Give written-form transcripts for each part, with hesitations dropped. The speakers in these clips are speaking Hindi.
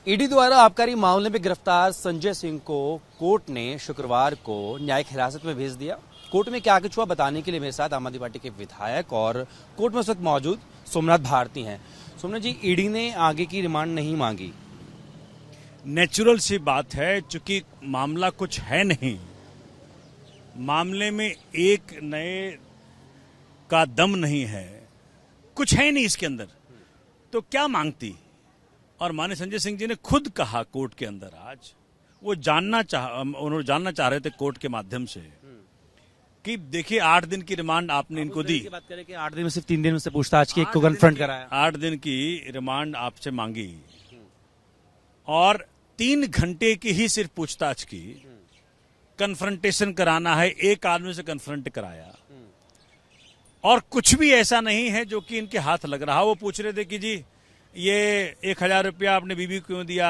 ईडी द्वारा आबकारी मामले में गिरफ्तार संजय सिंह को कोर्ट ने शुक्रवार को न्यायिक हिरासत में भेज दिया। कोर्ट में क्या कुछ हुआ बताने के लिए मेरे साथ आम आदमी पार्टी के विधायक और कोर्ट में उस वक्त मौजूद सोमनाथ भारती हैं। सोमनाथ जी, ईडी ने आगे की रिमांड नहीं मांगी। नेचुरल सी बात है, चूंकि मामला कुछ है नहीं, मामले में एक नए का दम नहीं है, कुछ है नहीं इसके अंदर, तो क्या मांगती। और माननीय संजय सिंह जी ने खुद कहा कोर्ट के अंदर, आज वो उन्होंने जानना चाह रहे थे कोर्ट के माध्यम से कि देखिए 8 दिन की रिमांड आपने इनको दी। बात करें कि 8 दिन में सिर्फ 3 दिन में से पूछताछ की, एक को कन्फ्रंट कराया। 8 दिन की रिमांड आपसे मांगी और 3 घंटे की ही सिर्फ पूछताछ की। कन्फ्रंटेशन कराना है, एक आदमी से कन्फ्रंट कराया और कुछ भी ऐसा नहीं है जो कि इनके हाथ लग रहा। वो पूछ रहे थे कि जी ये 1000 रुपया आपने बीबी को क्यों दिया,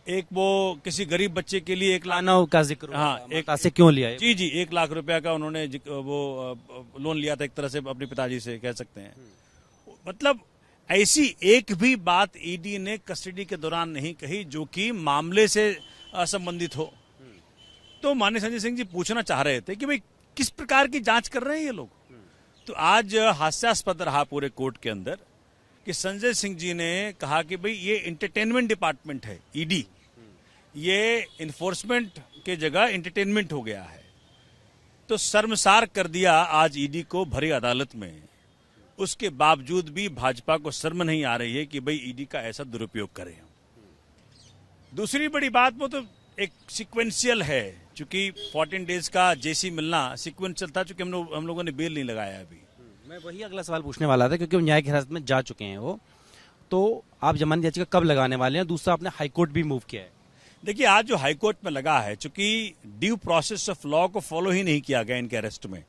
एक वो किसी गरीब बच्चे के लिए 1 लाख का जिक्र, हाँ, एक से क्यों लिया। जी 1 लाख रुपया का उन्होंने वो लोन लिया था, एक तरह से अपने पिताजी से कह सकते हैं। मतलब ऐसी एक भी बात ईडी ने कस्टडी के दौरान नहीं कही जो कि मामले से संबंधित हो। तो माननीय संजय सिंह जी पूछना चाह रहे थे कि भाई किस प्रकार की जांच कर रहे हैं ये लोग। तो आज हास्यास्पद रहा पूरे कोर्ट के अंदर कि संजय सिंह जी ने कहा कि भाई ये एंटरटेनमेंट डिपार्टमेंट है ईडी, ये इन्फोर्समेंट के जगह एंटरटेनमेंट हो गया है। तो शर्मसार कर दिया आज ईडी को भरी अदालत में। उसके बावजूद भी भाजपा को शर्म नहीं आ रही है कि भाई ईडी का ऐसा दुरुपयोग करें। दूसरी बड़ी बात, वो तो एक सीक्वेंशियल है, चूंकि 14 डेज का जेसी मिलना सीक्वेंशियल था, चूंकि हम लोगों ने बेल नहीं लगाया अभी। मैं वही अगला सवाल पूछने वाला था, क्योंकि वो न्यायिक हिरासत में जा चुके हैं वो, तो आप जमानत याचिका कब लगाने वाले हैं। दूसरा, आपने हाईकोर्ट भी मूव किया है। देखिए आज जो हाईकोर्ट में लगा है, चूंकि ड्यू प्रोसेस ऑफ लॉ को फॉलो ही नहीं किया गया इनके अरेस्ट में।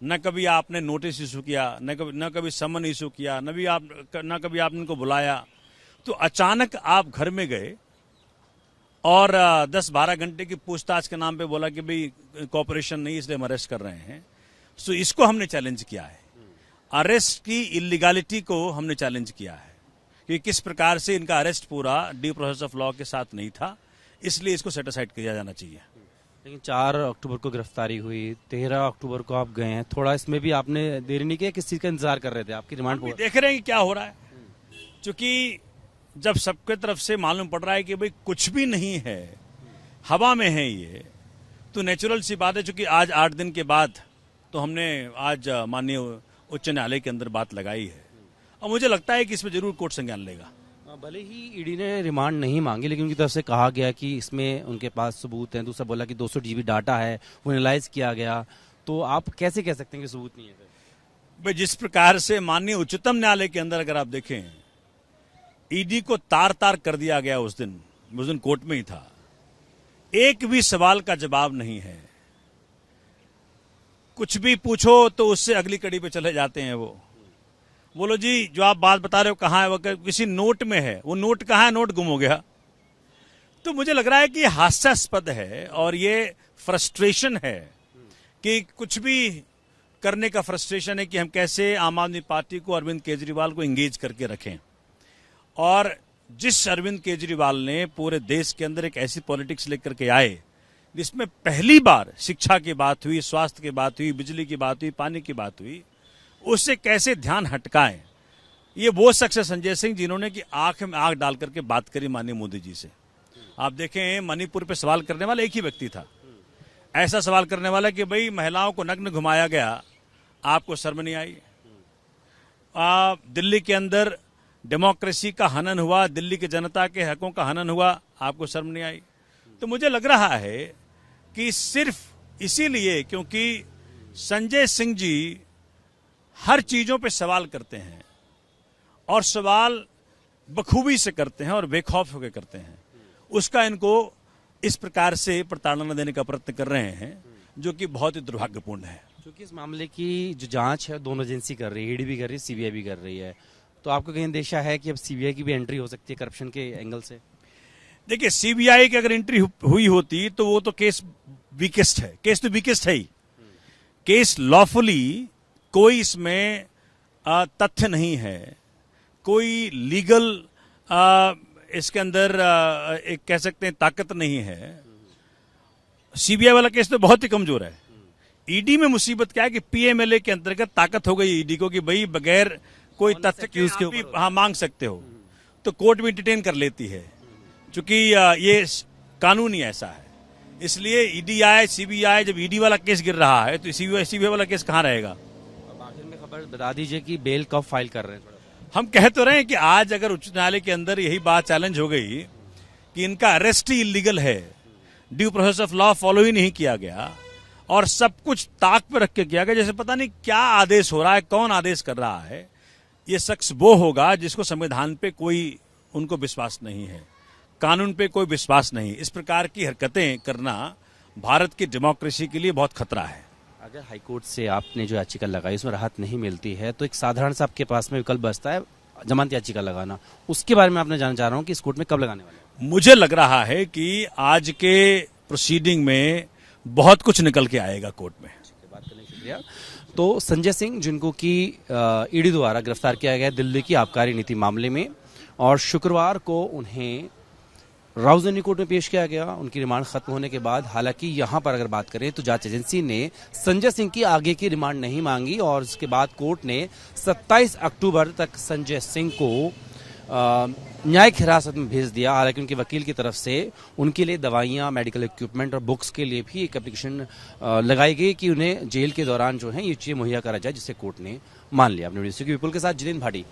न कभी आपने नोटिस इशू किया, न कभी समन इशू किया, न कभी आपने इनको बुलाया। तो अचानक आप घर में गए और 10-12 घंटे की पूछताछ के नाम पे बोला कि भाई कॉपरेशन नहीं, इसलिए हम अरेस्ट कर रहे हैं। सो इसको हमने चैलेंज किया है। अरेस्ट की इलीगैलिटी को हमने चैलेंज किया है कि किस प्रकार से इनका अरेस्ट पूरा ड्यू प्रोसेस ऑफ लॉ के साथ नहीं था, इसलिए इसको सेट असाइड किया जाना चाहिए। लेकिन 4 अक्टूबर को गिरफ्तारी हुई, 13 अक्टूबर को आप गए हैं, थोड़ा इसमें भी आपने देरी नहीं किया, किस चीज का इंतजार कर रहे थे आपकी रिमांड को? देख रहे हैं कि क्या हो रहा है, क्योंकि जब सबके तरफ से मालूम पड़ रहा है कि भाई कुछ भी नहीं है, हवा में है ये, तो नेचुरल सी बात है। चूंकि आज 8 दिन के बाद तो हमने आज माननीय उच्च न्यायालय के अंदर बात लगाई है और मुझे लगता है कि इसमें जरूर कोर्ट संज्ञान लेगा। भले ही ईडी ने रिमांड नहीं मांगी, लेकिन उनकी तरफ से कहा गया कि इसमें उनके पास सबूत हैं। दूसरा बोला कि 200 GB डाटा है, वो एनालाइज किया गया। तो आप कैसे कह सकते हैं कि सबूत नहीं है? भाई जिस प्रकार से माननीय उच्चतम न्यायालय के अंदर अगर आप देखें, ईडी को तार तार कर दिया गया उस दिन कोर्ट में ही था। एक भी सवाल का जवाब नहीं है, कुछ भी पूछो तो उससे अगली कड़ी पे चले जाते हैं। वो बोलो जी जो आप बात बता रहे हो कहाँ है, वो किसी नोट में है, वो नोट कहाँ है, नोट गुम हो गया। तो मुझे लग रहा है कि हास्यास्पद है और ये फ्रस्ट्रेशन है कि कुछ भी करने का फ्रस्ट्रेशन है कि हम कैसे आम आदमी पार्टी को, अरविंद केजरीवाल को एंगेज करके रखें। और जिस अरविंद केजरीवाल ने पूरे देश के अंदर एक ऐसी पॉलिटिक्स लेकर के आए जिसमें पहली बार शिक्षा की बात हुई, स्वास्थ्य की बात हुई, बिजली की बात हुई, पानी की बात हुई, उससे कैसे ध्यान हटकाएं। ये वो शख्स है संजय सिंह जिन्होंने कि आंख में आंख डाल करके बात करी माननीय मोदी जी से। आप देखें मणिपुर पे सवाल करने वाला एक ही व्यक्ति था, ऐसा सवाल करने वाला कि भाई महिलाओं को नग्न घुमाया गया, आपको शर्म नहीं आई। दिल्ली के अंदर डेमोक्रेसी का हनन हुआ, दिल्ली की जनता के हकों का हनन हुआ, आपको शर्म नहीं आई। तो मुझे लग रहा है कि सिर्फ इसीलिए क्योंकि संजय सिंह जी हर चीजों पे सवाल करते हैं और सवाल बखूबी से करते हैं और बेखौफ होकर करते हैं, उसका इनको इस प्रकार से प्रताड़ना देने का प्रयत्न कर रहे हैं, जो कि बहुत ही दुर्भाग्यपूर्ण है। क्योंकि इस मामले की जो जांच है दोनों एजेंसी कर रही है, ईडी भी कर रही है, सीबीआई भी कर रही है। तो आपको कहीं अंदेशा है कि अब सीबीआई की भी एंट्री हो सकती है करप्शन के एंगल से? देखिए सीबीआई की अगर एंट्री हुई होती तो वो तो केस वीकेस्ट है, केस तो वीकेस्ट है ही। केस लॉफुली कोई इसमें तथ्य नहीं है, कोई लीगल इसके अंदर एक कह सकते हैं ताकत नहीं है। सीबीआई वाला केस तो बहुत ही कमजोर है। ईडी में मुसीबत क्या है कि पीएमएलए के अंतर्गत ताकत हो गई ईडी को कि भाई बगैर कोई तथ्य के आप भी हाँ मांग सकते हो, तो कोर्ट भी इंटरटेन कर लेती है। क्योंकि ये कानून ही ऐसा है, इसलिए ईडी आए सीबीआई, जब ईडी वाला केस गिर रहा है तो सीबीआई वाला केस कहां रहेगा। अब आखिर में खबर बता दीजिए कि बेल कब फाइल कर रहे हैं। हम कह तो रहे हैं कि आज अगर उच्च न्यायालय के अंदर यही बात चैलेंज हो गई कि इनका अरेस्ट ही इलीगल है, due process of law follow ही नहीं किया गया और सब कुछ ताक पर रख के किया गया, जैसे पता नहीं क्या आदेश हो रहा है, कौन आदेश कर रहा है। ये शख्स वो होगा जिसको संविधान पे कोई उनको विश्वास नहीं है, कानून पे कोई विश्वास नहीं। इस प्रकार की हरकतें करना भारत की डेमोक्रेसी के लिए बहुत खतरा है। अगर हाईकोर्ट से आपने जो याचिका लगाई उसमें राहत नहीं मिलती है तो एक साधारण सा आपके पास में विकल्प बचता है जमानत याचिका लगाना, उसके बारे में आपने जानना चाह रहा हूं कि इस कोर्ट में कब लगाने वाले हैं? मुझे लग रहा है कि आज के प्रोसीडिंग में बहुत कुछ निकल के आएगा कोर्ट में। बात करने के शुक्रिया। तो संजय सिंह, जिनको कि ईडी द्वारा गिरफ्तार किया गया दिल्ली की आबकारी नीति मामले में, और शुक्रवार को उन्हें राउजनी कोर्ट में पेश किया गया उनकी रिमांड खत्म होने के बाद। हालांकि यहां पर अगर बात करें तो जांच एजेंसी ने संजय सिंह की आगे की रिमांड नहीं मांगी और उसके बाद कोर्ट ने 27 अक्टूबर तक संजय सिंह को न्यायिक हिरासत में भेज दिया। हालांकि उनके वकील की तरफ से उनके लिए दवाइयां, मेडिकल इक्विपमेंट और बुक्स के लिए भी एक एप्लीकेशन लगाई गई कि उन्हें जेल के दौरान जो है ये चीजें मुहैया करा जाए, जिसे कोर्ट ने मान लिया। अपने विपुल के साथ जितेंद्र भाटी।